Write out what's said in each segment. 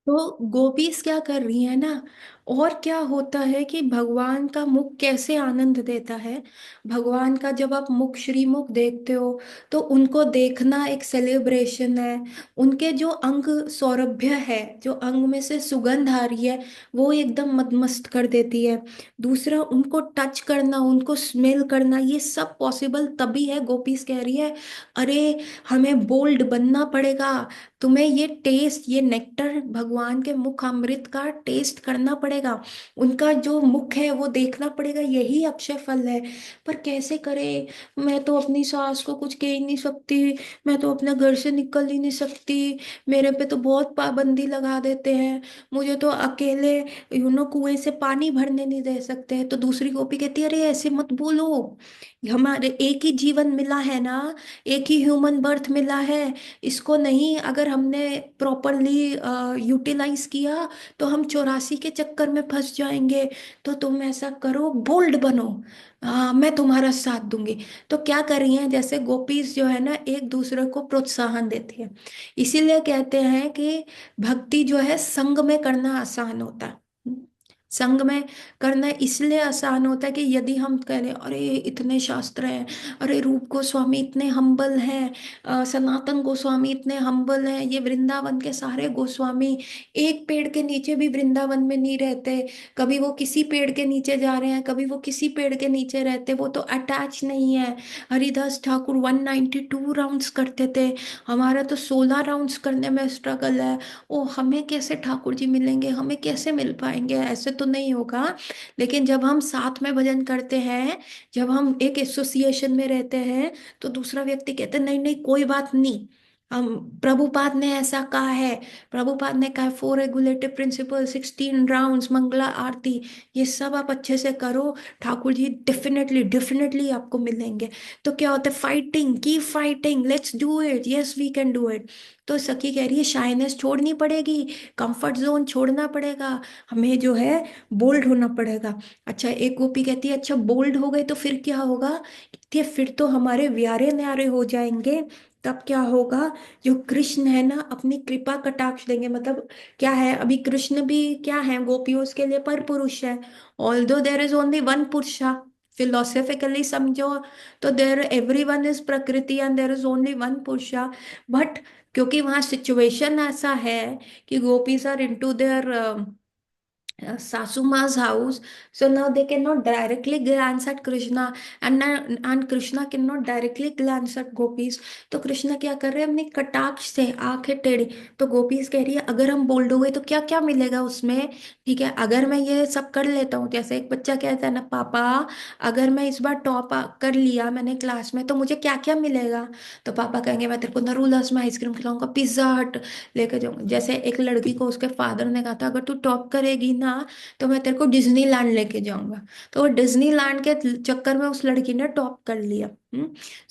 तो गोपीस क्या कर रही है ना। और क्या होता है कि भगवान का मुख कैसे आनंद देता है। भगवान का जब आप मुख श्रीमुख देखते हो तो उनको देखना एक सेलिब्रेशन है। उनके जो अंग सौरभ्य है, जो अंग में से सुगंध आ रही है, वो एकदम मदमस्त कर देती है। दूसरा, उनको टच करना, उनको स्मेल करना, ये सब पॉसिबल तभी है। गोपीस कह रही है, अरे हमें बोल्ड बनना पड़ेगा। तुम्हें ये टेस्ट, ये नेक्टर, भगवान के मुख अमृत का टेस्ट करना पड़ेगा। उनका जो मुख है वो देखना पड़ेगा, यही अक्षय फल है। पर कैसे करे। मैं तो अपनी सास को कुछ कह ही नहीं सकती। मैं तो अपने घर से निकल ही नहीं सकती। मेरे पे तो बहुत पाबंदी लगा देते हैं। मुझे तो अकेले कुएं से पानी भरने नहीं दे सकते। तो दूसरी गोपी कहती है, अरे ऐसे मत बोलो। हमारे एक ही जीवन मिला है ना। एक ही ह्यूमन बर्थ मिला है। इसको नहीं अगर हमने प्रॉपरली यूटिलाइज किया तो हम 84 के चक्कर में फंस जाएंगे। तो तुम ऐसा करो, बोल्ड बनो। मैं तुम्हारा साथ दूंगी। तो क्या कर रही हैं, जैसे गोपीज जो है ना एक दूसरे को प्रोत्साहन देती है। इसीलिए कहते हैं कि भक्ति जो है संग में करना आसान होता है। संग में करना इसलिए आसान होता है कि यदि हम कहें, अरे इतने शास्त्र हैं, अरे रूप गोस्वामी इतने हम्बल हैं, सनातन गोस्वामी इतने हम्बल हैं, ये वृंदावन के सारे गोस्वामी एक पेड़ के नीचे भी वृंदावन में नहीं रहते। कभी वो किसी पेड़ के नीचे जा रहे हैं, कभी वो किसी पेड़ के नीचे रहते, वो तो अटैच नहीं है। हरिदास ठाकुर 192 राउंड्स करते थे। हमारा तो 16 राउंड्स करने में स्ट्रगल है। ओ हमें कैसे ठाकुर जी मिलेंगे, हमें कैसे मिल पाएंगे, ऐसे तो नहीं होगा। लेकिन जब हम साथ में भजन करते हैं, जब हम एक एसोसिएशन में रहते हैं, तो दूसरा व्यक्ति कहते हैं, नहीं नहीं कोई बात नहीं। हम प्रभुपाद ने ऐसा कहा है। प्रभुपाद ने कहा है 4 रेगुलेटिव प्रिंसिपल, 16 राउंड्स, मंगला आरती, ये सब आप अच्छे से करो। ठाकुर जी डेफिनेटली डेफिनेटली आपको मिलेंगे। तो क्या होता है, फाइटिंग की fighting, let's do it, yes we can do it. तो सखी कह रही है शाइनेस छोड़नी पड़ेगी, कंफर्ट जोन छोड़ना पड़ेगा, हमें जो है बोल्ड होना पड़ेगा। अच्छा, एक गोपी कहती है, अच्छा बोल्ड हो गए तो फिर क्या होगा। कहती है फिर तो हमारे व्यारे न्यारे हो जाएंगे। तब क्या होगा, जो कृष्ण है ना अपनी कृपा कटाक्ष देंगे। मतलब क्या है, अभी कृष्ण भी क्या है गोपियों के लिए पर पुरुष है। Although there is only one purusha, philosophically समझो तो there everyone is prakriti and there is only one purusha. But क्योंकि वहां सिचुएशन ऐसा है कि gopis are into their Sasuma's house, so now they cannot directly glance at Krishna, and Krishna cannot directly glance at gopis. तो कृष्णा क्या कर रहे हैं, अपनी कटाक्ष से आंखें टेढ़ी। तो गोपीज कह रही है, अगर हम बोल्ड हो गए तो क्या क्या मिलेगा उसमें। ठीक है, अगर मैं ये सब कर लेता हूँ, जैसे एक बच्चा कहता है ना, पापा अगर मैं इस बार टॉप कर लिया मैंने क्लास में तो मुझे क्या क्या मिलेगा। तो पापा कहेंगे, मैं तेरे को नरूलास में आइसक्रीम खिलाऊंगा, पिज्जा हट लेके जाऊंगा। जैसे एक लड़की को उसके फादर ने कहा था, अगर तू टॉप करेगी ना तो मैं तेरे को डिज्नीलैंड लेके जाऊंगा। तो वो डिज्नीलैंड के चक्कर में उस लड़की ने टॉप कर लिया।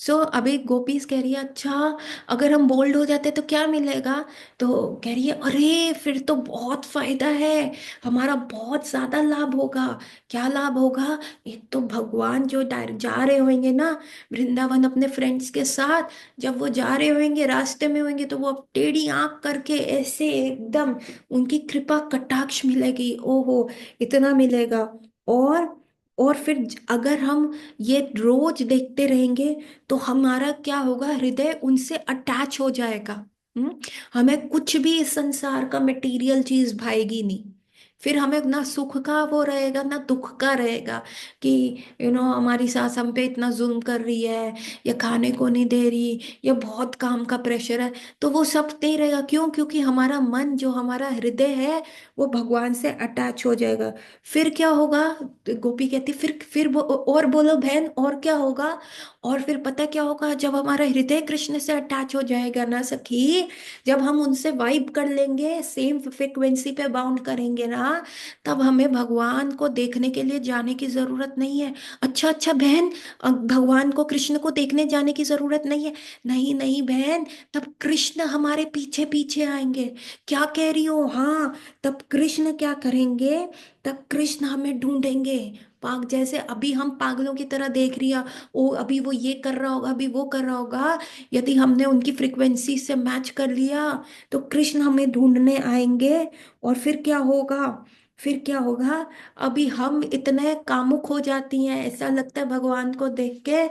सो अभी गोपीज कह रही है, अच्छा अगर हम बोल्ड हो जाते तो क्या मिलेगा। तो कह रही है, अरे फिर तो बहुत फायदा है, हमारा बहुत ज्यादा लाभ होगा। क्या लाभ होगा। एक तो भगवान जो डायरेक्ट जा रहे होंगे ना वृंदावन अपने फ्रेंड्स के साथ, जब वो जा रहे होंगे रास्ते में होंगे तो वो अब टेढ़ी आंख करके ऐसे एकदम उनकी कृपा कटाक्ष मिलेगी। ओहो, इतना मिलेगा। और और फिर अगर हम ये रोज देखते रहेंगे तो हमारा क्या होगा, हृदय उनसे अटैच हो जाएगा। हम्म हमें कुछ भी इस संसार का मटेरियल चीज भाएगी नहीं। फिर हमें ना सुख का वो रहेगा ना दुख का रहेगा कि हमारी सास हम पे इतना जुल्म कर रही है, या खाने को नहीं दे रही, या बहुत काम का प्रेशर है। तो वो सब नहीं रहेगा, क्यों, क्योंकि हमारा मन जो हमारा हृदय है वो भगवान से अटैच हो जाएगा। फिर क्या होगा। तो गोपी कहती, फिर और बोलो बहन, और क्या होगा। और फिर पता क्या होगा, जब हमारा हृदय कृष्ण से अटैच हो जाएगा ना सखी, जब हम उनसे वाइब कर लेंगे, सेम फ्रिक्वेंसी पे बाउंड करेंगे ना, तब हमें भगवान को देखने के लिए जाने की जरूरत नहीं है। अच्छा अच्छा बहन, भगवान को कृष्ण को देखने जाने की जरूरत नहीं है। नहीं नहीं बहन, तब कृष्ण हमारे पीछे पीछे आएंगे। क्या कह रही हो, हाँ। तब कृष्ण क्या करेंगे, तब कृष्ण हमें ढूंढेंगे। पाग जैसे अभी हम पागलों की तरह देख रही है, ओ अभी वो ये कर रहा होगा, अभी वो कर रहा होगा। यदि हमने उनकी फ्रिक्वेंसी से मैच कर लिया तो कृष्ण हमें ढूंढने आएंगे। और फिर क्या होगा? फिर क्या होगा? अभी हम इतने कामुक हो जाती हैं, ऐसा लगता है भगवान को देख के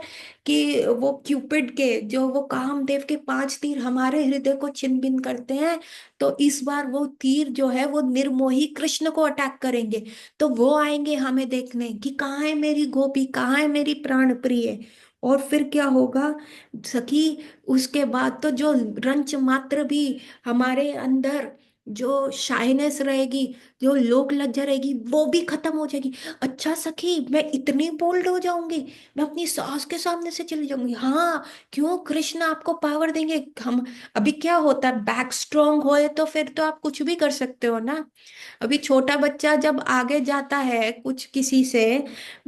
कि वो क्यूपिड के जो वो कामदेव के 5 तीर हमारे हृदय को छिन भिन करते हैं। तो इस बार वो तीर जो है वो निर्मोही कृष्ण को अटैक करेंगे। तो वो आएंगे हमें देखने कि कहाँ है मेरी गोपी, कहाँ है मेरी प्राण प्रिय। और फिर क्या होगा सखी? उसके बाद तो जो रंच मात्र भी हमारे अंदर जो शाइनेस रहेगी, जो लोक लज्जा रहेगी, वो भी खत्म हो जाएगी। अच्छा सखी, मैं इतनी बोल्ड हो जाऊंगी, मैं अपनी सास के सामने से चली जाऊंगी। हाँ, क्यों? कृष्ण आपको पावर देंगे। हम अभी क्या होता है, बैक स्ट्रांग होए तो फिर तो आप कुछ भी कर सकते हो ना। अभी छोटा बच्चा जब आगे जाता है, कुछ किसी से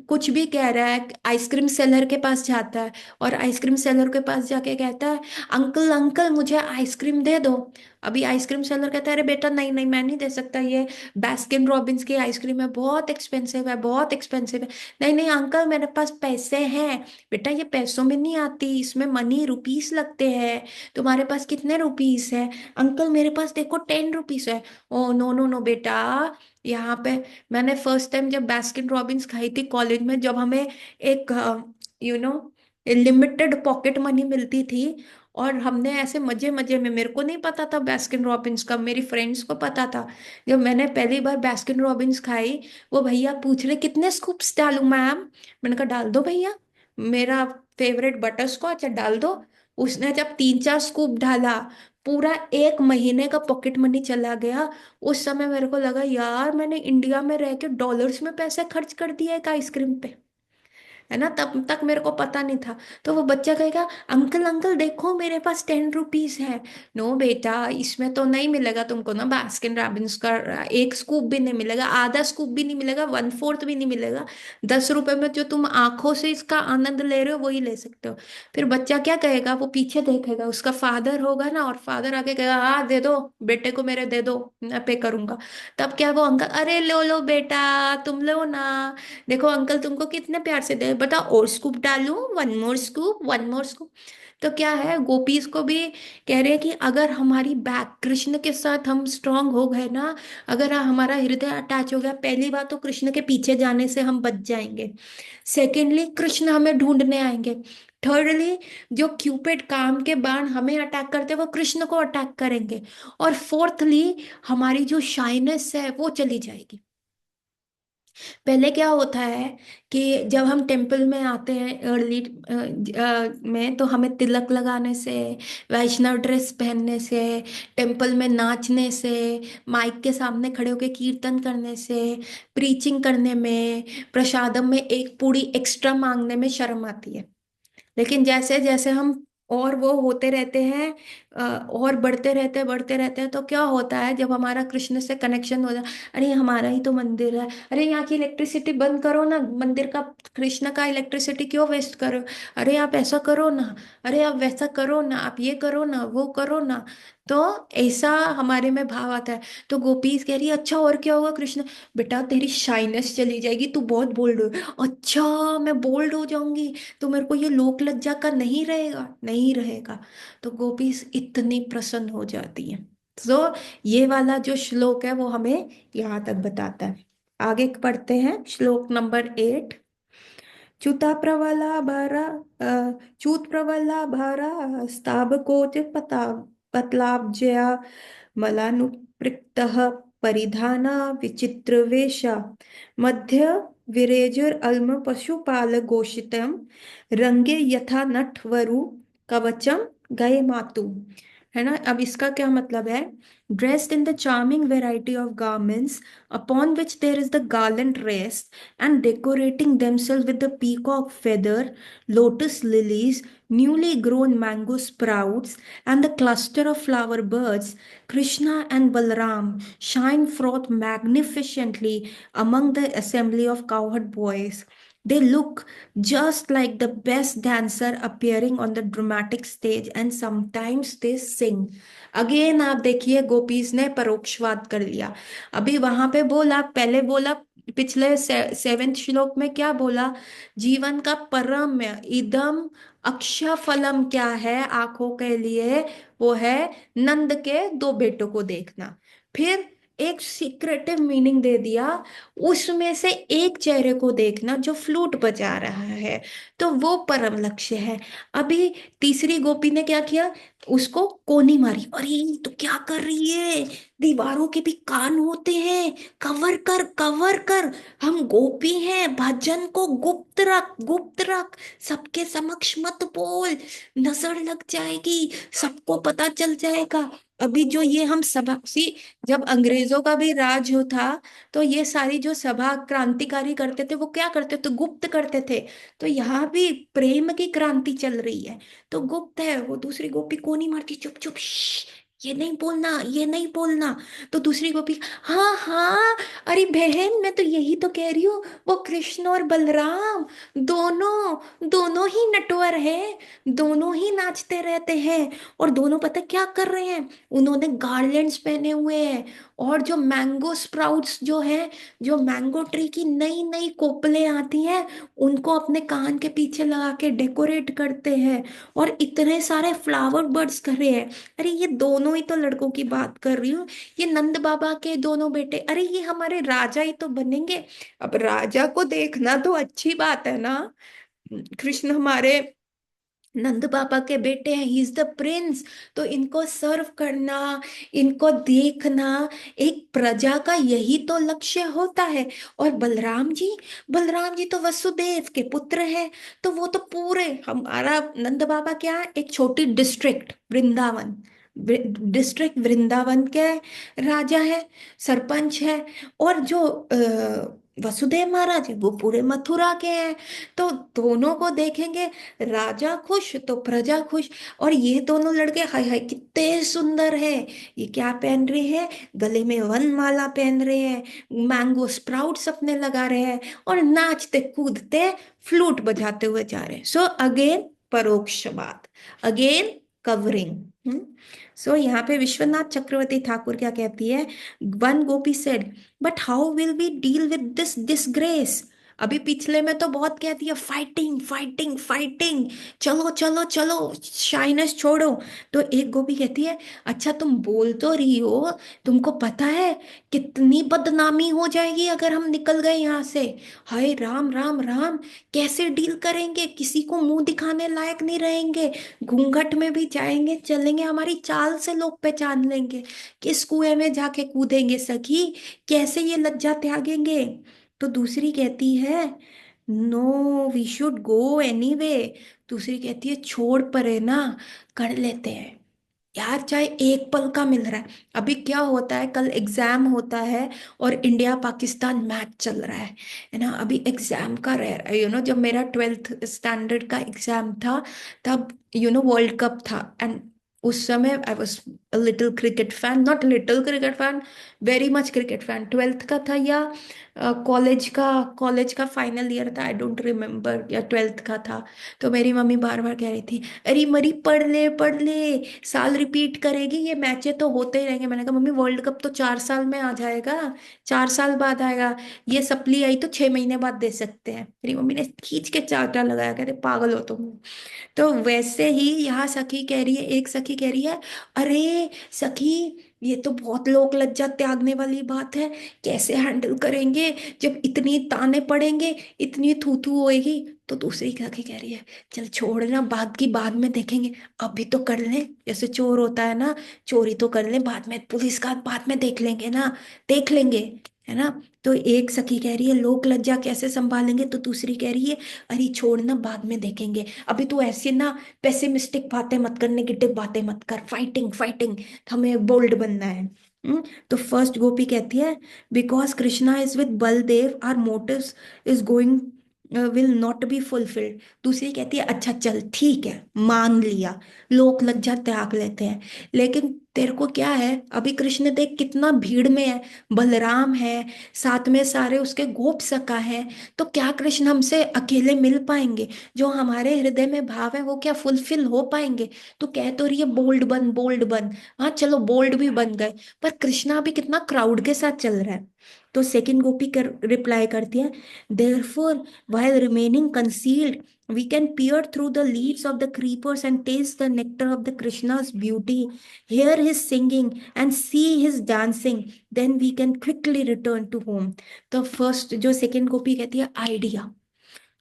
कुछ भी कह रहा है, आइसक्रीम सेलर के पास जाता है और आइसक्रीम सेलर के पास जाके कहता है, अंकल अंकल मुझे आइसक्रीम दे दो। अभी आइसक्रीम सेलर कहता है, अरे बेटा नहीं नहीं, मैं नहीं दे सकता, ये बास्किन रॉबिन्स की आइसक्रीम है, बहुत एक्सपेंसिव है, बहुत एक्सपेंसिव है। नहीं नहीं अंकल, मेरे पास पैसे हैं। बेटा ये पैसों में नहीं आती, इसमें मनी रुपीस लगते हैं। तुम्हारे पास कितने रुपीस है? अंकल मेरे पास देखो 10 रुपीस है। ओ नो नो नो बेटा, यहाँ पे मैंने फर्स्ट टाइम जब बास्किन रॉबिन्स खाई थी कॉलेज में, जब हमें एक you know limited pocket money मिलती थी, और हमने ऐसे मजे मजे में, मेरे को नहीं पता था बास्किन रॉबिन्स का, मेरी फ्रेंड्स को पता था। जब मैंने पहली बार बास्किन रॉबिन्स खाई, वो भैया पूछ रहे कितने स्कूप्स डालूं मैम। मैंने कहा डाल दो भैया, मेरा फेवरेट बटर स्कॉच है, डाल दो। उसने जब 3-4 स्कूप डाला, पूरा 1 महीने का पॉकेट मनी चला गया। उस समय मेरे को लगा यार मैंने इंडिया में रह के डॉलर्स में पैसे खर्च कर दिए एक आइसक्रीम पे, है ना। तब तक मेरे को पता नहीं था। तो वो बच्चा कहेगा, अंकल अंकल देखो मेरे पास 10 रुपीज है। नो बेटा, इसमें तो नहीं मिलेगा तुमको ना बास्किन रॉबिन्स का 1 स्कूप भी नहीं मिलेगा, आधा स्कूप भी नहीं मिलेगा, 1/4 भी नहीं मिलेगा। 10 रुपए में जो तुम आंखों से इसका आनंद ले रहे हो वही ले सकते हो। फिर बच्चा क्या कहेगा, वो पीछे देखेगा, उसका फादर होगा ना, और फादर आके कहेगा, हाँ दे दो बेटे को, मेरे दे दो, मैं पे करूंगा। तब क्या वो अंकल, अरे लो लो बेटा, तुम लो ना, देखो अंकल तुमको कितने प्यार से दे, बताओ और स्कूप डालूं, 1 मोर स्कूप, 1 मोर स्कूप। तो क्या है, गोपीज को भी कह रहे हैं कि अगर हमारी बैक कृष्ण के साथ हम स्ट्रांग हो गए ना, अगर हमारा हृदय अटैच हो गया, पहली बात तो कृष्ण के पीछे जाने से हम बच जाएंगे। सेकेंडली, कृष्ण हमें ढूंढने आएंगे। थर्डली, जो क्यूपिड काम के बाण हमें अटैक करते हैं वो कृष्ण को अटैक करेंगे। और फोर्थली, हमारी जो शाइनेस है वो चली जाएगी। पहले क्या होता है कि जब हम टेम्पल में आते हैं अर्ली में, तो हमें तिलक लगाने से, वैष्णव ड्रेस पहनने से, टेम्पल में नाचने से, माइक के सामने खड़े होकर कीर्तन करने से, प्रीचिंग करने में, प्रसादम में एक पूड़ी एक्स्ट्रा मांगने में शर्म आती है। लेकिन जैसे जैसे हम और वो होते रहते हैं, और बढ़ते रहते हैं, तो क्या होता है, जब हमारा कृष्ण से कनेक्शन हो जाए, अरे ये हमारा ही तो मंदिर है, अरे यहाँ की इलेक्ट्रिसिटी बंद करो ना, मंदिर का, कृष्ण का इलेक्ट्रिसिटी क्यों वेस्ट करो, अरे आप ऐसा करो ना, अरे आप वैसा करो ना, आप ये करो ना, वो करो ना। तो ऐसा हमारे में भाव आता है। तो गोपीज कह रही है, अच्छा और क्या होगा कृष्ण? बेटा तेरी शाइनेस चली जाएगी, तू बहुत बोल्ड हो। अच्छा, मैं बोल्ड हो जाऊंगी तो मेरे को ये लोक लज्जा का नहीं रहेगा, नहीं रहेगा। तो गोपी इतनी प्रसन्न हो जाती है। तो ये वाला जो श्लोक है वो हमें यहाँ तक बताता है। आगे पढ़ते हैं श्लोक नंबर 8। च्युता प्रवला भारा च्युत प्रवला भारा स्ताबकोच पता पतलाब्जया मलानुपृक्तः परिधाना विचित्रवेशा मध्य विरेजुर्अल्म पशुपालगोषितम् रंगे यथा नटवरु कवचम गए मातु। है ना। अब इसका क्या मतलब है? Dressed in the charming variety of garments upon which there is the garland rest, and decorating themselves with the peacock feather, lotus lilies, newly grown mango sprouts, and the cluster of flower birds, Krishna and Balram shine forth magnificently among the assembly of cowherd boys. They look just like the best dancer appearing on the dramatic stage, and sometimes they sing. Again आप देखिए, gopis ने परोक्षवाद कर लिया। अभी वहां पे बोला, पहले बोला पिछले सेवेंथ श्लोक में क्या बोला? जीवन का परम इदम अक्षय फलम क्या है आंखों के लिए? वो है नंद के दो बेटों को देखना। फिर एक सीक्रेटिव मीनिंग दे दिया, उसमें से एक चेहरे को देखना जो फ्लूट बजा रहा है, तो वो परम लक्ष्य है। अभी तीसरी गोपी ने क्या किया? उसको कोनी मारी। अरे ये तो क्या कर रही है, दीवारों के भी कान होते हैं, कवर कर कवर कर, हम गोपी हैं, भजन को गुप्त रख गुप्त रख, सबके समक्ष मत बोल, नजर लग जाएगी, सबको पता चल जाएगा। अभी जो ये हम सभा सी, जब अंग्रेजों का भी राज हो था, तो ये सारी जो सभा क्रांतिकारी करते थे वो क्या करते थे? गुप्त करते थे। तो यहाँ भी प्रेम की क्रांति चल रही है, तो गुप्त है। वो दूसरी गोपी को नहीं मारती, चुप चुप, ये नहीं बोलना, ये नहीं बोलना। तो दूसरी गोपी, हाँ हाँ, अरे बहन मैं तो यही तो कह रही हूँ, वो कृष्ण और बलराम दोनों दोनों ही नटवर हैं, दोनों ही नाचते रहते हैं। और दोनों पता क्या कर रहे हैं? उन्होंने गार्लैंड्स पहने हुए हैं, और जो मैंगो स्प्राउट्स जो है, जो मैंगो ट्री की नई नई कोपलें आती हैं, उनको अपने कान के पीछे लगा के डेकोरेट करते हैं, और इतने सारे फ्लावर बर्ड्स कर रहे हैं। अरे ये दोनों ही तो लड़कों की बात कर रही हूँ, ये नंद बाबा के दोनों बेटे, अरे ये हमारे राजा ही तो बनेंगे। अब राजा को देखना तो अच्छी बात है ना, कृष्ण हमारे नंद बाबा के बेटे हैं, ही इज द प्रिंस। तो इनको सर्व करना, इनको देखना, एक प्रजा का यही तो लक्ष्य होता है। और बलराम जी तो वसुदेव के पुत्र है, तो वो तो पूरे हमारा नंद बाबा क्या है, एक छोटी डिस्ट्रिक्ट वृंदावन, डिस्ट्रिक्ट वृंदावन के राजा है, सरपंच है। और जो वसुदेव महाराज है वो पूरे मथुरा के हैं। तो दोनों को देखेंगे, राजा खुश तो प्रजा खुश। और ये दोनों लड़के हाय हाय कितने सुंदर है, ये क्या पहन रहे हैं? गले में वनमाला पहन रहे हैं, मैंगो स्प्राउट्स अपने लगा रहे हैं, और नाचते कूदते फ्लूट बजाते हुए जा रहे हैं। सो अगेन परोक्ष बात, अगेन कवरिंग। सो यहाँ पे विश्वनाथ चक्रवर्ती ठाकुर क्या कहती है? One gopi said, but how will we deal with this disgrace? अभी पिछले में तो बहुत कहती है फाइटिंग फाइटिंग फाइटिंग, चलो चलो चलो, शाइनेस छोड़ो। तो एक गोपी कहती है, अच्छा तुम बोल तो रही हो, तुमको पता है कितनी बदनामी हो जाएगी अगर हम निकल गए यहाँ से? हाय राम राम राम, कैसे डील करेंगे? किसी को मुंह दिखाने लायक नहीं रहेंगे, घूंघट में भी जाएंगे चलेंगे, हमारी चाल से लोग पहचान लेंगे, किस कुएं में जाके कूदेंगे सखी, कैसे ये लज्जा त्यागेंगे? तो दूसरी कहती है, no we should go anyway. दूसरी कहती है छोड़ परे ना, कर लेते हैं यार, चाहे एक पल का मिल रहा है। अभी क्या होता है, कल एग्जाम होता है, और इंडिया पाकिस्तान मैच चल रहा है ना, अभी एग्जाम का रह रहा है, जब मेरा ट्वेल्थ स्टैंडर्ड का एग्जाम था, तब वर्ल्ड कप था। एंड उस समय I was little cricket fan, not little cricket fan, very much cricket fan. Twelfth का था या कॉलेज का फाइनल ईयर था, आई डोंट रिमेम्बर, या ट्वेल्थ का था। तो मेरी मम्मी बार बार कह रही थी, अरे मरी पढ़ ले पढ़ ले, साल रिपीट करेगी, ये मैचें तो होते ही रहेंगे। मैंने कहा मम्मी वर्ल्ड कप तो 4 साल में आ जाएगा, 4 साल बाद आएगा, ये सप्ली आई तो 6 महीने बाद दे सकते हैं। मेरी मम्मी ने खींच के चांटा लगाया, कहते पागल हो तुम। तो वैसे ही यहाँ सखी कह रही है, एक सखी कह रही है, अरे सखी ये तो बहुत लोक लज्जा त्यागने वाली बात है, कैसे हैंडल करेंगे जब इतनी ताने पड़ेंगे, इतनी थू थू होएगी? तो दूसरी सखी कह रही है, चल छोड़ना, बाद की बाद में देखेंगे, अभी तो कर लें, जैसे चोर होता है ना, चोरी तो कर लें, बाद में पुलिस का बाद में देख लेंगे ना, देख लेंगे, है ना। तो एक सखी कह रही है लोक लज्जा कैसे संभालेंगे, तो दूसरी कह रही है अरे छोड़ना बाद में देखेंगे, अभी तो ऐसे ना पेसिमिस्टिक बातें मत कर, नेगेटिव बातें मत कर, फाइटिंग फाइटिंग, हमें बोल्ड बनना है। तो फर्स्ट गोपी कहती है, because Krishna is with Baldev are motives is going will not be fulfilled. दूसरी कहती है अच्छा चल ठीक है, मान लिया, लोक लज्जा त्याग लेते हैं, लेकिन तेरे को क्या है, अभी कृष्ण देख कितना भीड़ में है, बलराम है, साथ में सारे उसके गोप सखा है, तो क्या कृष्ण हमसे अकेले मिल पाएंगे? जो हमारे हृदय में भाव है वो क्या फुलफिल हो पाएंगे? तो कह तो रही है बोल्ड बन बोल्ड बन, हाँ चलो बोल्ड भी बन गए, पर कृष्णा अभी कितना क्राउड के साथ चल रहा है। तो सेकंड गोपी कर रिप्लाई करती है, therefore while remaining concealed we can peer through the leaves of the creepers and taste the nectar of the Krishna's beauty, hear his singing and see his dancing, then we can quickly return to home। तो first जो second गोपी कहती है, idea.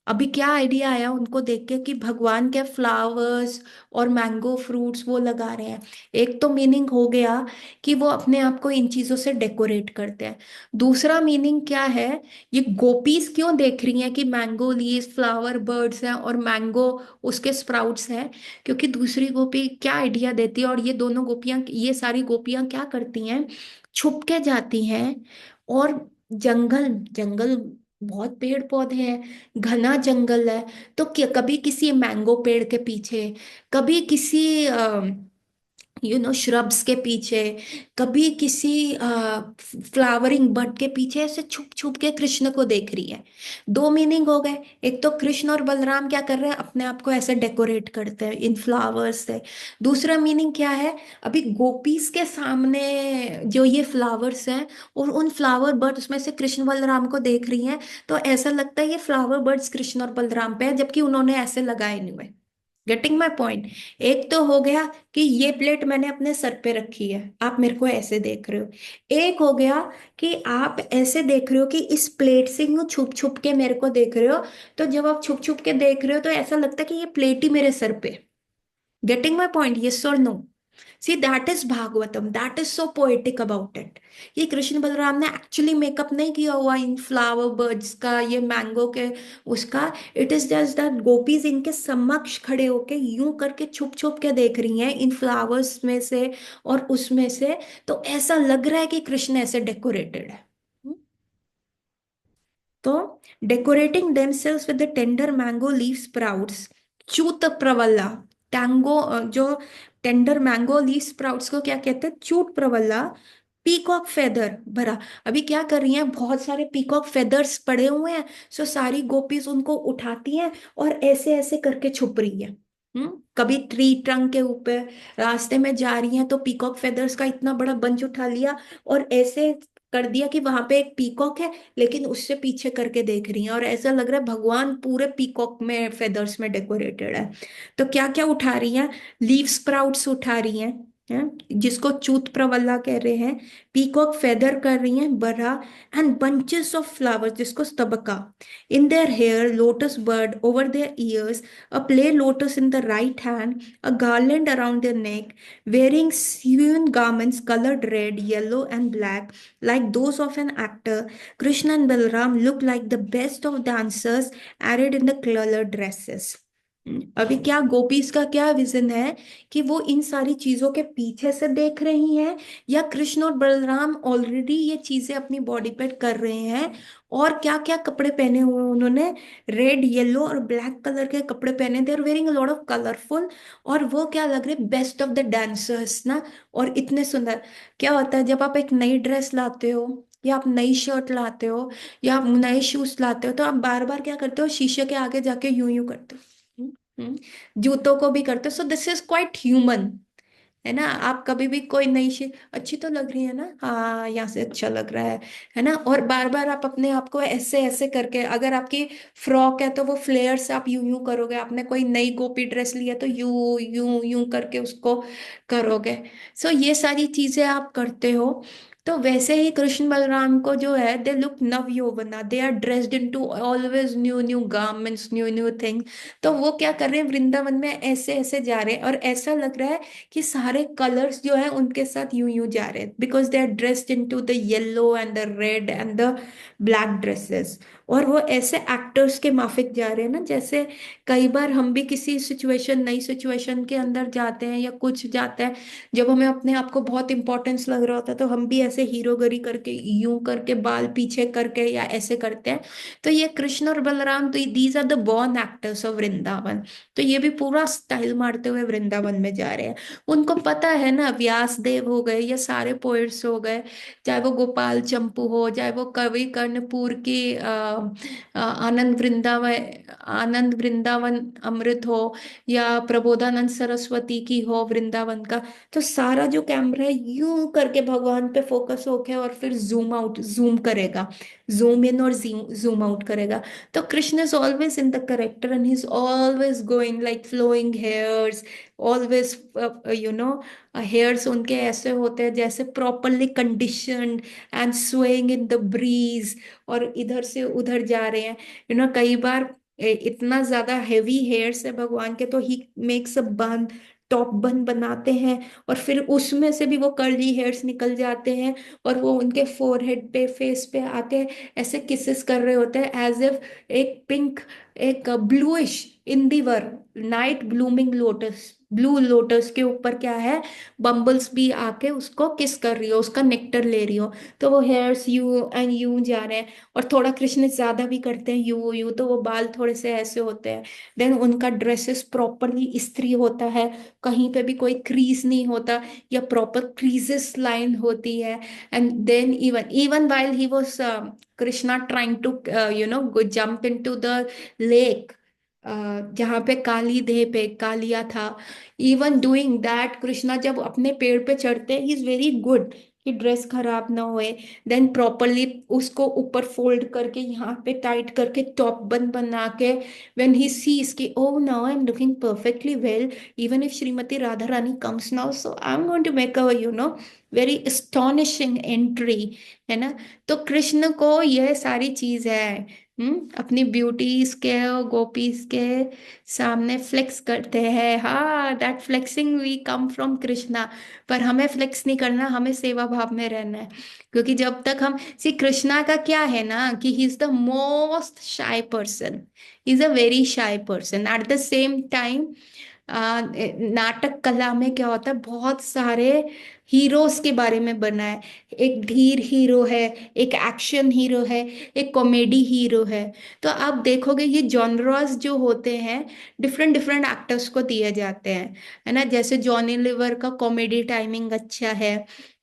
अभी क्या idea आया उनको देख के कि भगवान के फ्लावर्स और मैंगो फ्रूट्स वो लगा रहे हैं। एक तो मीनिंग हो गया कि वो अपने आप को इन चीजों से डेकोरेट करते हैं। दूसरा मीनिंग क्या है, ये गोपीज क्यों देख रही हैं कि मैंगो लीव्स फ्लावर बर्ड्स हैं और मैंगो उसके स्प्राउट्स हैं? क्योंकि दूसरी गोपी क्या आइडिया देती है, और ये दोनों गोपियां, ये सारी गोपियां क्या करती हैं, छुप के जाती हैं और जंगल जंगल, बहुत पेड़ पौधे हैं, घना जंगल है, तो कभी किसी मैंगो पेड़ के पीछे, कभी किसी श्रब्स के पीछे, कभी किसी फ्लावरिंग बड के पीछे ऐसे छुप छुप के कृष्ण को देख रही है। दो मीनिंग हो गए। एक तो कृष्ण और बलराम क्या कर रहे हैं, अपने आप को ऐसे डेकोरेट करते हैं इन फ्लावर्स से। दूसरा मीनिंग क्या है, अभी गोपीज के सामने जो ये फ्लावर्स हैं और उन फ्लावर बर्ड्स में से कृष्ण बलराम को देख रही हैं, तो ऐसा लगता है ये फ्लावर बर्ड्स कृष्ण और बलराम पे है, जबकि उन्होंने ऐसे लगाए नहीं हुए। Getting my point? एक तो हो गया कि ये प्लेट मैंने अपने सर पे रखी है, आप मेरे को ऐसे देख रहे हो। एक हो गया कि आप ऐसे देख रहे हो कि इस प्लेट से यूं छुप छुप के मेरे को देख रहे हो। तो जब आप छुप छुप के देख रहे हो तो ऐसा लगता है कि ये प्लेट ही मेरे सर पे। Getting my point? यस और no? See that is Bhagavatam, that is so poetic about it. ये कृष्ण बलराम ने एक्चुअली मेकअप नहीं किया हुआ इन फ्लावर बर्ड्स का, ये मैंगो के उसका। It is just that gopis इनके समक्ष खड़े होके यूं करके छुप छुप के देख रही हैं इन फ्लावर्स में से और उसमें से। तो ऐसा लग रहा है कि कृष्ण ऐसे डेकोरेटेड है। तो decorating themselves with the tender mango leaf sprouts, च्यूत प्रवल्ला। टैंगो जो टेंडर मैंगो लीफ स्प्राउट्स को क्या कहते हैं, च्यूत प्रवल्ला। पीकॉक फेदर भरा। अभी क्या कर रही हैं, बहुत सारे पीकॉक फेदर्स पड़े हुए हैं, सो सारी गोपीज उनको उठाती हैं और ऐसे ऐसे करके छुप रही है। कभी ट्री ट्रंक के ऊपर रास्ते में जा रही हैं तो पीकॉक फेदर्स का इतना बड़ा बंच उठा लिया और ऐसे कर दिया कि वहां पे एक पीकॉक है, लेकिन उससे पीछे करके देख रही हैं और ऐसा लग रहा है भगवान पूरे पीकॉक में फेदर्स में डेकोरेटेड है। तो क्या क्या उठा रही हैं, लीव स्प्राउट्स उठा रही जिसको चूत प्रवल्ला कह रहे हैं, पीकॉक फेदर कर रही हैं बरा, एंड बंचेस ऑफ फ्लावर्स जिसको स्तबका, in their hair lotus bird over their ears, a play lotus in the right hand, a garland around their neck, wearing sewn garments colored red, yellow, and black like those of an actor. Krishna and Balram look like the best of dancers arrayed in the colored dresses। अभी क्या gopis का क्या vision है कि वो इन सारी चीजों के पीछे से देख रही हैं, या कृष्ण और बलराम ऑलरेडी ये चीजें अपनी बॉडी पे कर रहे हैं? और क्या क्या कपड़े पहने हुए हैं उन्होंने, रेड येलो और ब्लैक कलर के कपड़े पहने, they are wearing lot of colourful. और वो क्या लग रहे, बेस्ट ऑफ द डांसर्स ना। और इतने सुंदर। क्या होता है जब आप एक नई ड्रेस लाते हो, या आप नई शर्ट लाते हो, या आप नए शूज लाते हो, तो आप बार बार क्या करते हो, शीशे के आगे जाके यूं यूं करते हो। जूतों को भी करते हो। So this is quite human, है ना? आप कभी भी कोई नई चीज अच्छी तो लग रही है ना, हाँ यहाँ से अच्छा लग रहा है ना? और बार बार आप अपने आप को ऐसे ऐसे करके, अगर आपकी फ्रॉक है तो वो फ्लेयर्स आप यूं यूं करोगे, आपने कोई नई गोपी ड्रेस ली है तो यूं यूं यूं करके उसको करोगे। सो ये सारी चीजें आप करते हो। तो वैसे ही कृष्ण बलराम को जो है, दे लुक नव यौवना, they are dressed in to always new new garments, new new things. तो वो क्या कर रहे हैं, वृंदावन में ऐसे ऐसे जा रहे हैं और ऐसा लग रहा है कि सारे कलर्स जो है उनके साथ यूं यूं जा रहे हैं, because they are dressed in to the yellow and the red and the black dresses. और वो ऐसे एक्टर्स के माफिक जा रहे हैं ना, जैसे कई बार हम भी किसी सिचुएशन, नई सिचुएशन के अंदर जाते हैं या कुछ जाते हैं, जब हमें अपने आप को बहुत इंपॉर्टेंस लग रहा होता है तो हम भी ऐसे हीरोगरी करके यूं करके बाल पीछे करके या ऐसे करते हैं। तो ये कृष्ण और बलराम, तो these are the born actors of Vrindavan. तो ये भी पूरा स्टाइल मारते हुए वृंदावन में जा रहे हैं। उनको पता है ना, व्यास देव हो गए या सारे पोएट्स हो गए, चाहे वो गोपाल चंपू हो, चाहे वो कवि कर्णपुर की आनंद वृंदावन अमृत हो, या प्रबोधानंद सरस्वती की हो वृंदावन का, तो सारा जो कैमरा है यूं करके भगवान पे फोकस फोकस होके और फिर जूम आउट, जूम करेगा, जूम इन और जूम आउट करेगा। तो Krishna is always in the character and he is always going like flowing hairs, always, you know, hairs उनके ऐसे होते हैं जैसे properly conditioned and swaying in the breeze, और इधर से उधर जा रहे हैं। कई बार इतना ज्यादा हेवी हेयर्स है भगवान के, तो ही मेक्स अ बन, टॉप बन बनाते हैं, और फिर उसमें से भी वो कर्ली हेयर्स निकल जाते हैं, और वो उनके फोरहेड पे, फेस पे आके ऐसे किसेस कर रहे होते हैं, एज इफ एक पिंक, एक bluish Endeavour, night blooming lotus, blue lotus के ऊपर क्या है, बम्बल्स भी आके उसको किस कर रही हो, उसका नेक्टर ले रही हो। तो वो हेयर्स यू एंड यू जा रहे हैं, और थोड़ा कृष्ण ज्यादा भी करते हैं यू यू, तो वो बाल थोड़े से ऐसे होते हैं। देन उनका ड्रेसेस प्रॉपरली इस्त्री होता है, कहीं पे भी कोई क्रीज नहीं होता, या प्रॉपर क्रीजेस लाइन होती है। And then even even while he was Krishna trying to go jump into the lake, जहाँ पे काली देह पे कालिया था, इवन डूइंग दैट, कृष्णा जब अपने पेड़ पे चढ़ते हैं, ही इज वेरी गुड कि ड्रेस खराब ना होए। देन प्रॉपरली उसको ऊपर फोल्ड करके, यहाँ पे टाइट करके, टॉप बन बना के, when he sees कि oh now I'm looking perfectly well, even if Srimati Radharani comes now, so I'm going to make a very astonishing entry, है ना। तो कृष्ण को यह सारी चीज है, अपनी ब्यूटीज के और गोपीज के सामने फ्लेक्स करते हैं। हाँ, that flexing we come from Krishna. पर हमें फ्लेक्स नहीं करना, हमें सेवा भाव में रहना है। क्योंकि जब तक हम सी, कृष्णा का क्या है ना कि ही इज द मोस्ट शाई person, is a very shy person at the same time. नाटक कला में क्या होता है, बहुत सारे हीरोज के बारे में बना है। एक धीर हीरो है, एक एक्शन हीरो है, एक कॉमेडी हीरो है। तो आप देखोगे ये जॉनरास जो होते हैं, डिफरेंट डिफरेंट एक्टर्स को दिए जाते हैं, है ना। जैसे जॉनी लिवर का कॉमेडी टाइमिंग अच्छा है।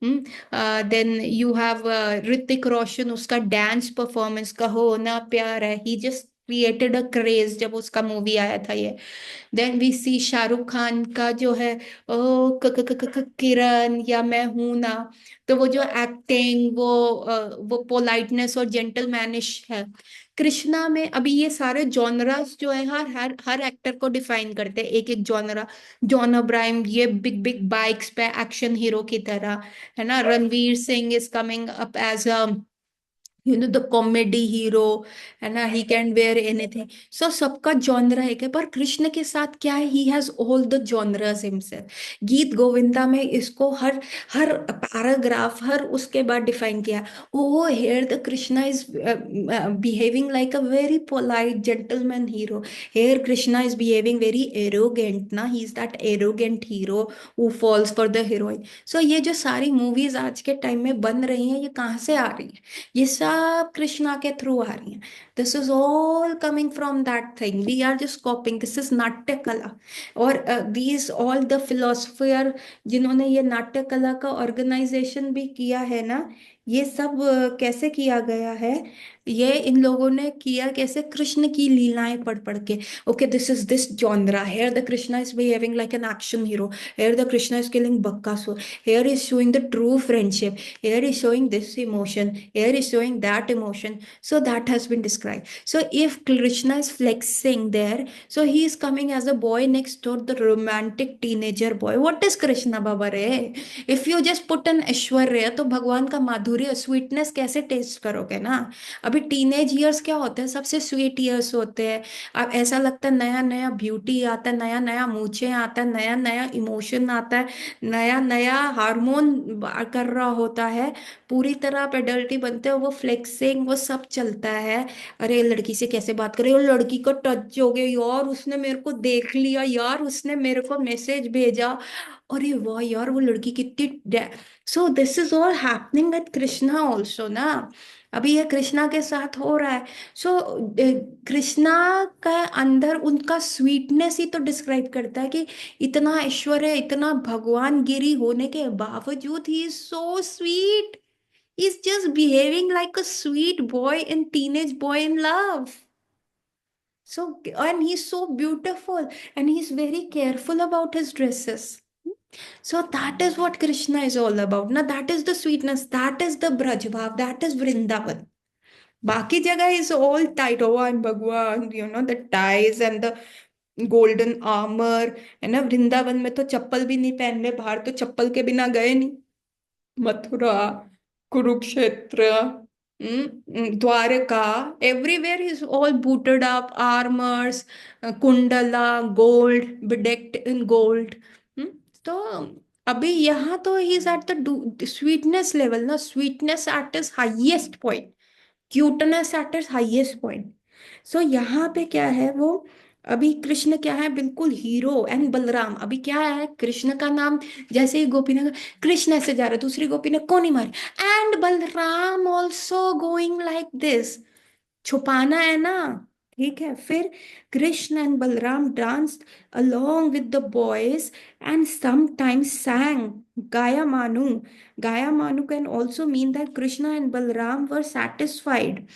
Then you have Hrithik Roshan, उसका डांस परफॉर्मेंस का होना प्यार है, ही जस्ट क्रिएटेड अ क्रेज जब उसका मूवी आया था ये। देन वी सी शाहरुख खान का जो है, ओ किरण या मैं हूं ना, तो वो जो एक्टिंग, वो पोलाइटनेस और जेंटलमैनिश है। कृष्णा में अभी ये सारे जॉनरास जो है, हर हर हर एक्टर को डिफाइन करते हैं, एक एक जॉनरा। जॉन अब्राहम ये बिग बिग बाइक्स पे एक्शन हीरो की तरह, है ना। Ranveer Singh is coming up as a the comedy hero, है ना। He can wear anything. So सबका जॉनरा एक है, पर कृष्ण के साथ क्या है, he has all the genres himself. गीत गोविंदा में इसको हर हर पैराग्राफ, हर उसके बाद डिफाइन किया। Oh here the Krishna is behaving like a very polite gentleman hero, here Krishna is behaving very arrogant ना, he is that arrogant hero who falls for the heroine. So ये जो सारी मूवीज आज के टाइम में बन रही हैं, ये कहाँ से आ रही है, ये सब कृष्णा के थ्रू आ रही हैं। This is all coming from that thing, we are just copying, this is नाट्य कला। और दीज ऑल द फिलोसफर जिन्होंने ये नाट्य कला का ऑर्गेनाइजेशन भी किया है ना, ये सब कैसे किया गया है, ये इन लोगों ने किया कैसे, कृष्ण की लीलाएं पढ़ पढ़ के। Okay, this is this genre, here the Krishna is behaving like an action hero, here the Krishna is killing Bakasura, here is showing the true friendship, here is showing this emotion, here is showing that emotion. So that has been described. So if Krishna is flexing there, so he is coming as a boy next door, the romantic teenager boy. What is Krishna Baba re? If you just put an ऐश्वर्य, तो भगवान का माधुर्य, sweetness कैसे test करोगे ना। अभी teenage years क्या होते हैं, सबसे स्वीट ईयर्स होते हैं। अब ऐसा लगता है नया नया ब्यूटी आता है, नया नया मूछें आता है, नया नया इमोशन आता है, नया नया हार्मोन कर रहा होता है, पूरी तरह आप एडल्टी बनते हो, वो फ्लेक्सिंग वो सब चलता है। अरे लड़की से कैसे बात करें, वो लड़की को टच हो गया यार, उसने मेरे को देख लिया यार, उसने मेरे को मैसेज भेजा, अरे वाह यार वो लड़की कितनी। So this is all happening at Krishna also ना, अभी ये कृष्णा के साथ हो रहा है। सो कृष्णा का अंदर उनका स्वीटनेस ही तो डिस्क्राइब करता है कि इतना ऐश्वर्य, इतना भगवान गिरी होने के बावजूद he is so sweet, is just behaving like a sweet boy in teenage boy in love. So, and he's so beautiful, and he's very careful about his dresses. So that is what Krishna is all about. Now that is the sweetness, that is the Braj Bhav, that is Vrindavan. Baki jagah is all tight. Oh, I'm Bhagwan, the ties and the golden armor. है ना, वृंदावन में तो चप्पल भी नहीं पहनने, बाहर तो चप्पल के बिना गए नहीं। Mathura, Kurukshetra, Dwarka, everywhere is all booted up, armors, Kundla, gold, bedecked in gold. हम्म, तो अभी यहाँ तो he is at the sweetness level ना, sweetness at is highest point, cuteness at is highest point. So यहाँ पे क्या है वो, अभी कृष्ण क्या है, बिल्कुल हीरो, एंड बलराम अभी क्या है, कृष्ण का नाम जैसे ही गोपी ने कहा, कृष्ण ऐसे जा रहा है, दूसरी गोपी ने कौन ही मारी, and Balram also going like this, छुपाना है ना। ठीक है, फिर Krishna and Balram danced along with the boys and sometimes sang Gaya Manu. Gaya Manu can also mean that Krishna and Balram were satisfied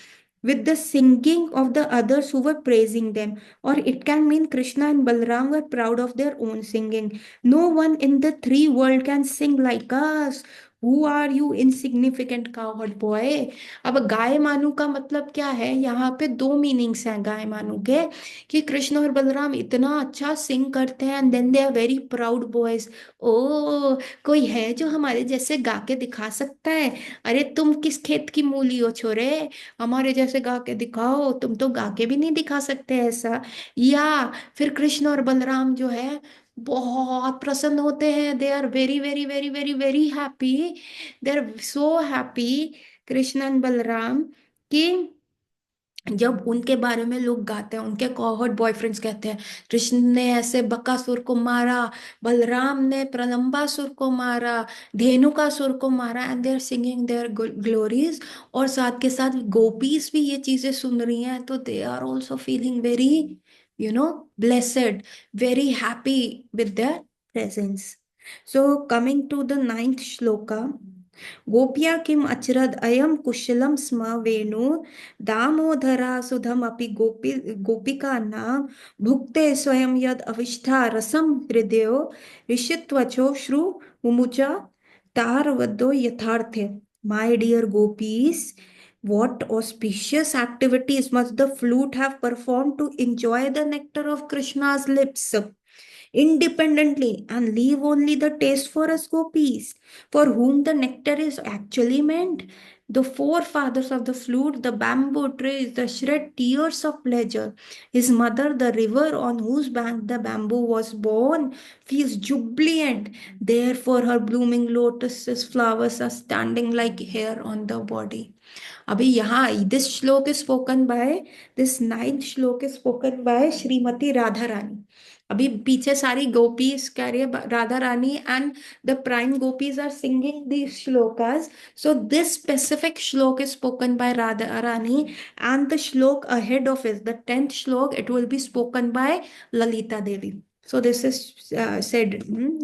with the singing of the others who were praising them, or it can mean Krishna and Balram were proud of their own singing. No one in the three world can sing like us. Who are you, insignificant cowherd boy? अब गाय मानू का मतलब क्या है, यहाँ पे दो meanings हैं गाय मानू के, कि कृष्ण और बलराम इतना अच्छा सिंग करते हैं, and then they are very proud boys. Oh, कोई है जो हमारे जैसे गा के दिखा सकता है? अरे तुम किस खेत की मूली हो छोरे, हमारे जैसे गा के दिखाओ, तुम तो गा के भी नहीं दिखा सकते ऐसा। या फिर कृष्ण और बलराम जो है बहुत प्रसन्न होते हैं, they are very very very very very happy, they are so happy, Krishna and Balram, कि जब उनके बारे में लोग गाते हैं, उनके कॉहर्ट बॉयफ्रेंड्स कहते हैं, कृष्ण ने ऐसे बकासुर को मारा, बलराम ने प्रलंबासुर को मारा, धेनुकासुर को मारा, and they are singing their glories. और साथ के साथ गोपीज भी ये चीजें सुन रही हैं, तो they are also feeling very, you know blessed, very happy with their presence. So coming to the ninth shloka, गोप्या किम अचरद अयम कुशलम स्म वेणु दामोदरा सुधमपि गोपी गोपिका नाम भुक्ते स्वयं यद अविष्ठा रसम हृदयो ऋषित्वचो श्रु मुमुचा तारवदो यथार्थे। My dear gopis, what auspicious activities must the flute have performed to enjoy the nectar of Krishna's lips independently and leave only the taste for us gopis, for whom the nectar is actually meant. The forefathers of the flute, the bamboo trees, the shed tears of pleasure. His mother, the river on whose bank the bamboo was born, feels jubilant. Therefore, her blooming lotuses flowers are standing like hair on the body. अभी यहाँ this shloka is spoken by, this ninth shloka is spoken by Shrimati Radha Rani. अभी पीछे सारी गोपीज कह रही है Radha Rani, and the prime gopis are singing these shlokas. So this specific shloka is spoken by Radha Rani, and the shloka ahead of is the tenth shloka, it will be spoken by Lalita Devi. So this is said,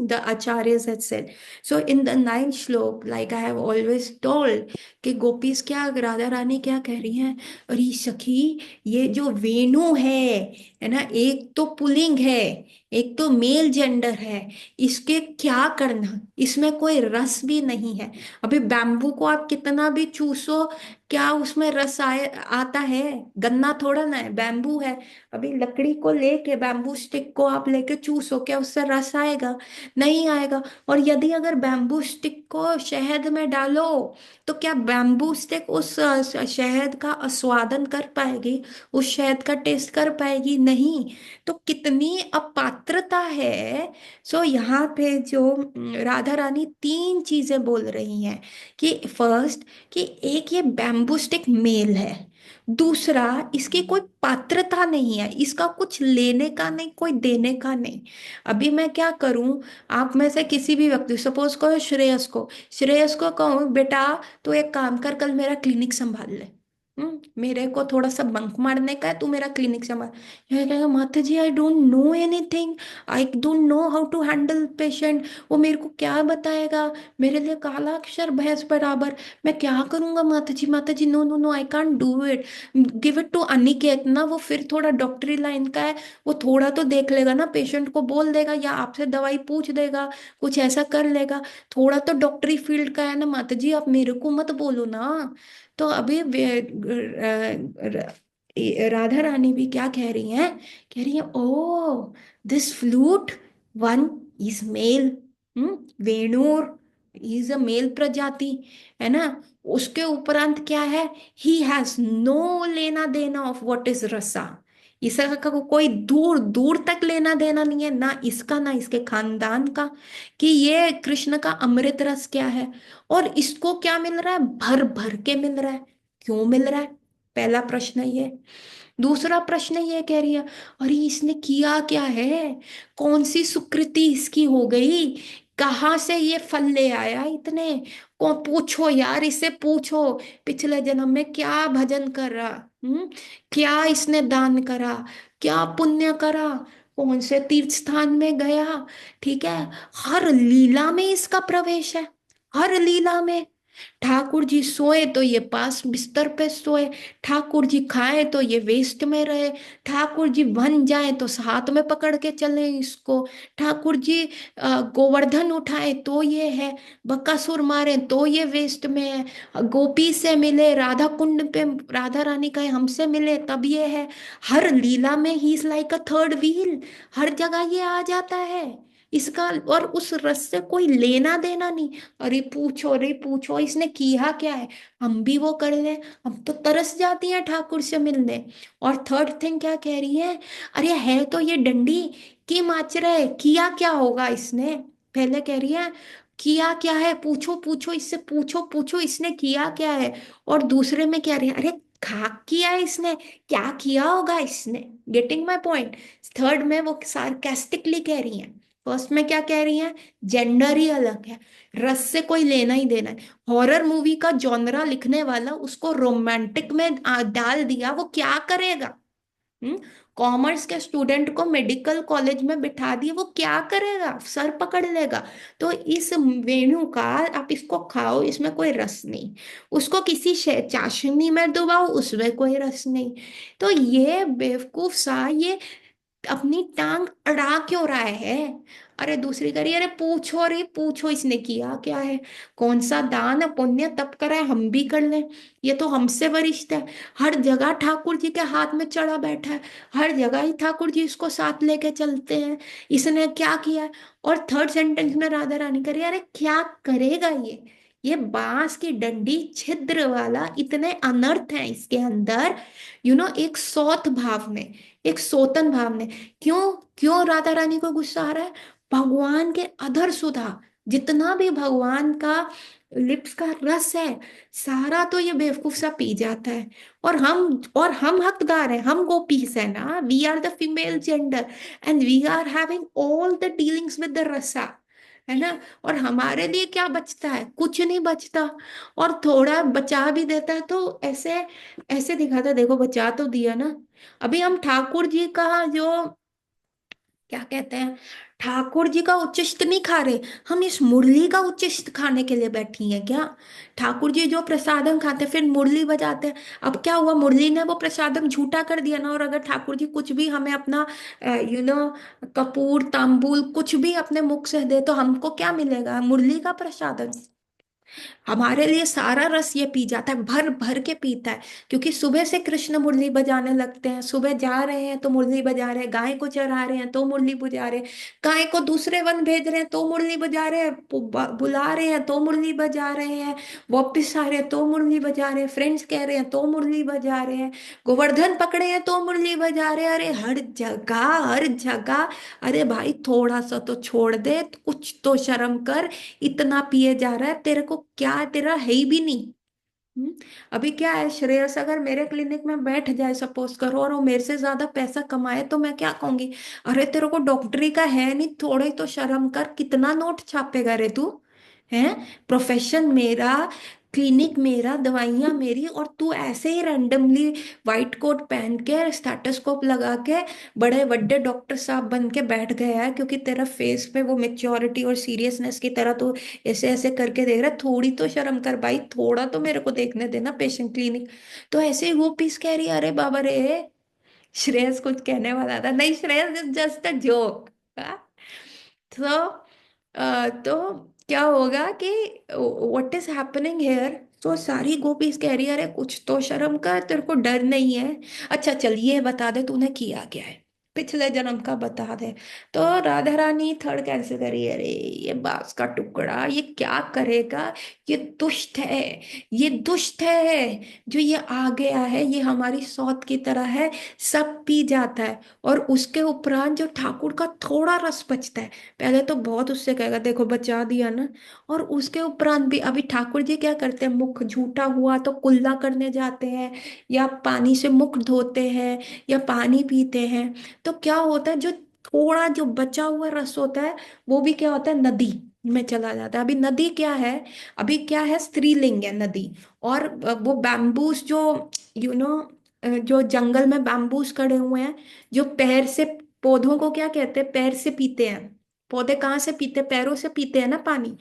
the acharyas had said. So in the ninth shlok, like I have always told, कि गोपीस क्या, राधा रानी क्या कह रही हैं, अरे सखी, ये जो वेणु है ना, एक तो पुल्लिंग है, एक तो मेल जेंडर है, इसके क्या करना, इसमें कोई रस भी नहीं है। अभी बैम्बू को आप कितना भी चूसो, क्या उसमें रस आता है? गन्ना थोड़ा ना है, बैम्बू है। अभी लकड़ी को लेके, बैम्बू स्टिक को आप लेके चूसो, क्या उससे रस आएगा? नहीं आएगा। और यदि अगर बैम्बू स्टिक को शहद में डालो, तो क्या बैम्बू स्टिक उस शहद का आस्वादन कर पाएगी, उस शहद का टेस्ट कर पाएगी? नहीं। तो कितनी अपात्रता है। सो यहाँ पे जो राधा रानी तीन चीजें बोल रही हैं, कि फर्स्ट, कि एक ये बैम्बू स्टिक मेल है, दूसरा इसकी कोई पात्रता नहीं है, इसका कुछ लेने का नहीं, कोई देने का नहीं। अभी मैं क्या करूं, आप में से किसी भी व्यक्ति, सपोज करो श्रेयस को, श्रेयस को कहूँ बेटा तो एक काम कर, कल मेरा क्लिनिक संभाल ले, मेरे को थोड़ा सा बंक मारने का है, तू मेरा क्लिनिक संभाल। ये कहेगा माता जी I don't know anything, I don't know how to handle patient, वो मेरे को क्या बताएगा, मेरे लिए काला अक्षर भैंस बराबर, मैं क्या करूंगा माता जी, माता जी no no no I can't do it, give it to Aniket ना, वो फिर थोड़ा डॉक्टरी लाइन का है, वो थोड़ा तो देख लेगा ना, पेशेंट को बोल देगा या आपसे दवाई पूछ देगा, कुछ ऐसा कर लेगा, थोड़ा तो डॉक्टरी फील्ड का है ना माता जी, आप मेरे को मत बोलो ना। तो अभी राधा रानी भी क्या कह रही हैं, कह रही है oh this flute one is male, वेणुर इज अ मेल प्रजाति, है ना, उसके उपरांत क्या है, ही हैज नो लेना देना ऑफ व्हाट इज रसा, इसका कोई दूर दूर तक लेना देना नहीं है, ना इसका ना इसके खानदान का, कि ये कृष्ण का अमृत रस क्या है, और इसको क्या मिल रहा है, भर भर के मिल रहा है, क्यों मिल रहा है, पहला प्रश्न ये। दूसरा प्रश्न ये कह रही है, अरे इसने किया क्या है, कौन सी सुकृति इसकी हो गई, कहाँ से ये फल ले आया इतने, को पूछो यार, इससे पूछो पिछले जन्म में क्या भजन कर रहा, क्या इसने दान करा, क्या पुण्य करा, कौन से तीर्थ स्थान में गया, ठीक है, हर लीला में इसका प्रवेश है, हर लीला में, ठाकुर जी सोए तो ये पास बिस्तर पे सोए, ठाकुर जी खाए तो ये वेस्ट में रहे, ठाकुर जी बन जाए तो हाथ में पकड़ के चले इसको, ठाकुर जी गोवर्धन उठाए तो ये है, बकासुर मारे तो ये वेस्ट में है, गोपी से मिले राधा कुंड पे, राधा रानी कहे हमसे मिले तब ये है, हर लीला में he is like a third wheel, हर जगह ये आ जाता है इसका, और उस रस से कोई लेना देना नहीं, अरे पूछो इसने किया क्या है, हम भी वो कर ले, हम तो तरस जाती हैं ठाकुर से मिलने। और थर्ड थिंग क्या कह रही है, अरे है तो ये डंडी की माच रहे, किया क्या होगा इसने, पहले कह रही है किया क्या है, पूछो पूछो इससे, पूछो पूछो इसने किया क्या है, और दूसरे में क्या रही है, अरे खाक किया है इसने, क्या किया होगा इसने, गेटिंग माई पॉइंट। थर्ड में वो सार्केस्टिकली कह रही है, फर्स्ट में क्या कह रही हैं, जेंडर ही अलग है, रस से कोई लेना ही देना है, हॉरर मूवी का जॉनरा लिखने वाला उसको रोमांटिक में डाल दिया, वो क्या करेगा, हम्म, कॉमर्स के स्टूडेंट को मेडिकल कॉलेज में बिठा दिए, वो क्या करेगा, सर पकड़ लेगा। तो इस वेणु का आप इसको खाओ, इसमें कोई रस नहीं, उसको किसी चाशनी में डुबाओ, उसमें कोई रस नहीं, तो ये बेवकूफ सा ये अपनी टांग अड़ा क्यों रहा है। अरे दूसरी करी, अरे पूछो रे पूछो इसने किया क्या है, कौन सा दान पुण्य तप करा है, हम भी कर लें, ये तो हमसे वरिष्ठ है, हर जगह ठाकुर जी के हाथ में चढ़ा बैठा है, हर जगह ही ठाकुर जी इसको साथ लेके चलते हैं, इसने क्या किया है। और थर्ड सेंटेंस में राधा रानी करी, अरे क्या करेगा ये बांस की डंडी छिद्र वाला, इतने अनर्थ हैं इसके अंदर, एक सौत भाव में, एक सोतन भाव में, क्यों क्यों राधा रानी को गुस्सा आ रहा है, भगवान के अधर सुधा, जितना भी भगवान का लिप्स का रस है, सारा तो ये बेवकूफ सा पी जाता है, और हम हकदार हैं, हम गोपीस है ना, we are the female gender and we are having all the dealings with the rasa, है ना, और हमारे लिए क्या बचता है, कुछ नहीं बचता, और थोड़ा बचा भी देता है तो ऐसे ऐसे दिखाता है, देखो बचा तो दिया ना। अभी हम ठाकुर जी का जो क्या कहते हैं, ठाकुर जी का उच्चिष्ट नहीं खा रहे, हम इस मुरली का उच्चिष्ट खाने के लिए बैठी हैं क्या, ठाकुर जी जो प्रसादम खाते फिर मुरली बजाते हैं, अब क्या हुआ, मुरली ने वो प्रसादम झूठा कर दिया ना, और अगर ठाकुर जी कुछ भी हमें अपना कपूर तांबूल कुछ भी अपने मुख से दे तो हमको क्या मिलेगा, मुरली का प्रसादम, हमारे लिए सारा रस ये पी जाता है, भर भर के पीता है, क्योंकि सुबह से कृष्ण मुरली बजाने लगते हैं, सुबह जा रहे हैं तो मुरली बजा रहे हैं, गाय को चरा रहे हैं तो मुरली बजा रहे हैं, गाय को दूसरे वन भेज रहे हैं तो मुरली बजा रहे हैं, बुला रहे हैं तो मुरली बजा रहे हैं, वापिस आ रहे हैं तो मुरली बजा रहे हैं, फ्रेंड्स कह रहे हैं तो मुरली बजा रहे हैं, गोवर्धन पकड़े हैं तो मुरली बजा रहे हैं, अरे हर जगह हर जगह, अरे भाई थोड़ा सा तो छोड़ दे, कुछ तो शर्म कर, इतना पिए जा रहा है, तेरे को क्या, तेरा है ही भी नहीं। हम्म? अभी क्या है, श्रेयस अगर मेरे क्लिनिक में बैठ जाए सपोज करो, और वो मेरे से ज्यादा पैसा कमाए, तो मैं क्या कहूंगी, अरे तेरे को डॉक्टरी का है नहीं, थोड़े तो शर्म कर, कितना नोट छापेगा रे तू, है, प्रोफेशन मेरा क्लिनिक मेरा, दवाइयाँ मेरी, और तू ऐसे ही रैंडमली वाइट कोट पहन के स्टेटोस्कोप लगा के बड़े बड़े डॉक्टर साहब बन के बैठ गया है, क्योंकि तेरा फेस पे वो मेच्योरिटी और सीरियसनेस की तरह तो ऐसे ऐसे करके देख रहा है। थोड़ी तो शर्म कर भाई, थोड़ा तो मेरे को देखने देना पेशेंट क्लिनिक। तो ऐसे ही वो पीस कह रही है, अरे बाबा रे। श्रेयस कुछ कहने वाला था, नहीं Shreyas is just a joke. तो तो क्या होगा कि व्हाट इज हैपनिंग हेयर। तो सारी गोपीज कह रही है, अरे कुछ तो शर्म कर, तेरे को डर नहीं है। अच्छा चल ये बता दे तूने किया क्या है, पिछले जन्म का बता दे। तो राधा रानी थर्ड कैंसिल करी, अरे ये बांस का टुकड़ा ये क्या करेगा, ये दुष्ट है, ये दुष्ट है, जो ये आ गया है ये हमारी सौत की तरह है, सब पी जाता है। और उसके उपरांत जो ठाकुर का थोड़ा रस बचता है, पहले तो बहुत उससे कहेगा देखो बचा दिया ना, और उसके उपरांत भी अभी ठाकुर जी क्या करते हैं, मुख झूठा हुआ तो कुल्ला करने जाते हैं, या पानी से मुख धोते हैं, या पानी पीते हैं। तो क्या होता है, जो थोड़ा जो बचा हुआ रस होता है, वो भी क्या होता है, नदी में चला जाता है। अभी नदी क्या है, अभी क्या है, स्त्रीलिंग है नदी। और वो बैम्बूस जो यू नो जो जंगल में बैम्बूस खड़े हुए हैं, जो पैर से, पौधों को क्या कहते हैं, पैर से पीते हैं। पौधे कहाँ से पीते हैं, पैरों से पीते हैं ना पानी।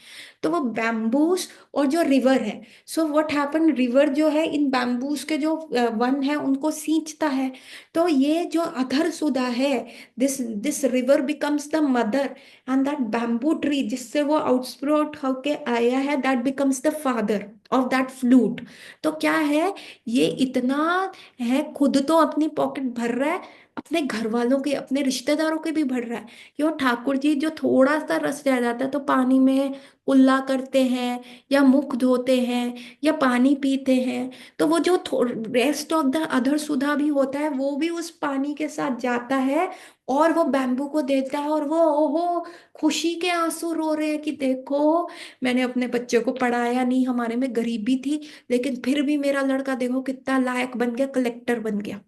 तो वो बैम्बूस और जो रिवर है, सो व्हाट हैपन, रिवर जो है इन बैम्बूस के जो वन है उनको सींचता है। तो ये जो अधर सुधा है, this this river becomes the mother, and that bamboo tree जिससे वो आउटस्प्रोट होके आया है, that becomes the father of that flute. तो क्या है, ये इतना है, खुद तो अपनी पॉकेट भर रहा है, अपने घर वालों के, अपने रिश्तेदारों के भी भर रहा है। क्यों, ठाकुर जी जो थोड़ा सा रस रह जाता है तो पानी में कुल्ला करते हैं, या मुख धोते हैं, या पानी पीते हैं। तो वो जो रेस्ट ऑफ द अधर सुधा भी होता है, वो भी उस पानी के साथ जाता है, और वो बैम्बू को देता है, और वो ओहो खुशी के आंसू रो रहे हैं कि देखो, मैंने अपने बच्चे को पढ़ाया नहीं, हमारे में गरीबी थी, लेकिन फिर भी मेरा लड़का देखो कितना लायक बन गया, कलेक्टर बन गया।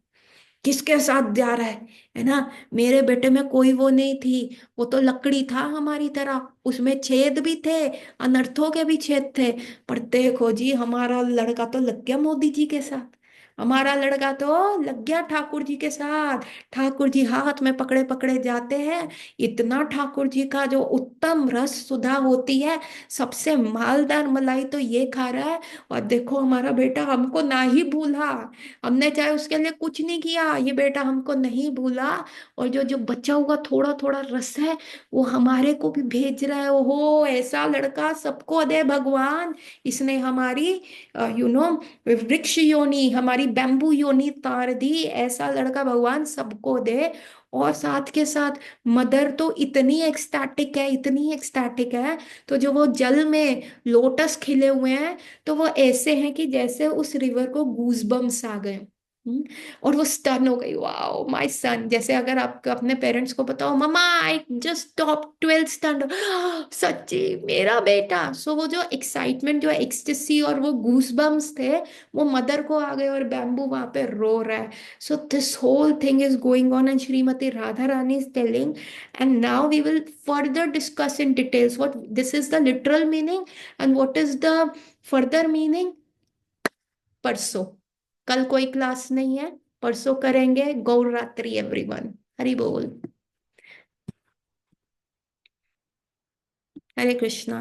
किसके साथ जा रहा है ना। मेरे बेटे में कोई वो नहीं थी, वो तो लकड़ी था हमारी तरह, उसमें छेद भी थे, अनर्थों के भी छेद थे। पर देखो जी, हमारा लड़का तो लग गया मोदी जी के साथ, हमारा लड़का तो लग गया ठाकुर जी के साथ। ठाकुर जी हाथ में पकड़े पकड़े जाते हैं। इतना ठाकुर जी का जो उत्तम रस सुधा होती है, सबसे मालदार मलाई तो ये खा रहा है। और देखो हमारा बेटा हमको ना ही भूला, हमने चाहे उसके लिए कुछ नहीं किया, ये बेटा हमको नहीं भूला। और जो जो बचा हुआ थोड़ा थोड़ा रस है, वो हमारे को भी भेज रहा है। ओहो ऐसा लड़का सबको दे भगवान। इसने हमारी वृक्ष योनि, हमारी बैम्बू योनि तार दी। ऐसा लड़का भगवान सबको दे। और साथ के साथ मदर तो इतनी एक्सटैटिक है, इतनी एक्सटैटिक है। तो जो वो जल में लोटस खिले हुए हैं, तो वो ऐसे हैं कि जैसे उस रिवर को गूज बम्स आ गए। हम्म, और वो स्टन हो गई, वाओ माय सन। जैसे अगर आप अपने पेरेंट्स को बताओ, mama I just top 12th standard, सच्ची मेरा बेटा। सो वो जो एक्साइटमेंट, जो एक्सटेसी और वो गूस बम्स थे, वो मदर को आ गए, और बैम्बू वहां पे रो रहा है। So this whole thing is going on, and Shrimati Radha Rani is telling, and now we will further discuss in details what this is the literal meaning and what is the further meaning, परसों। कल कोई class नहीं है, परसों करेंगे। गौर रात्रि everyone, Hari बोल, हरे कृष्णा।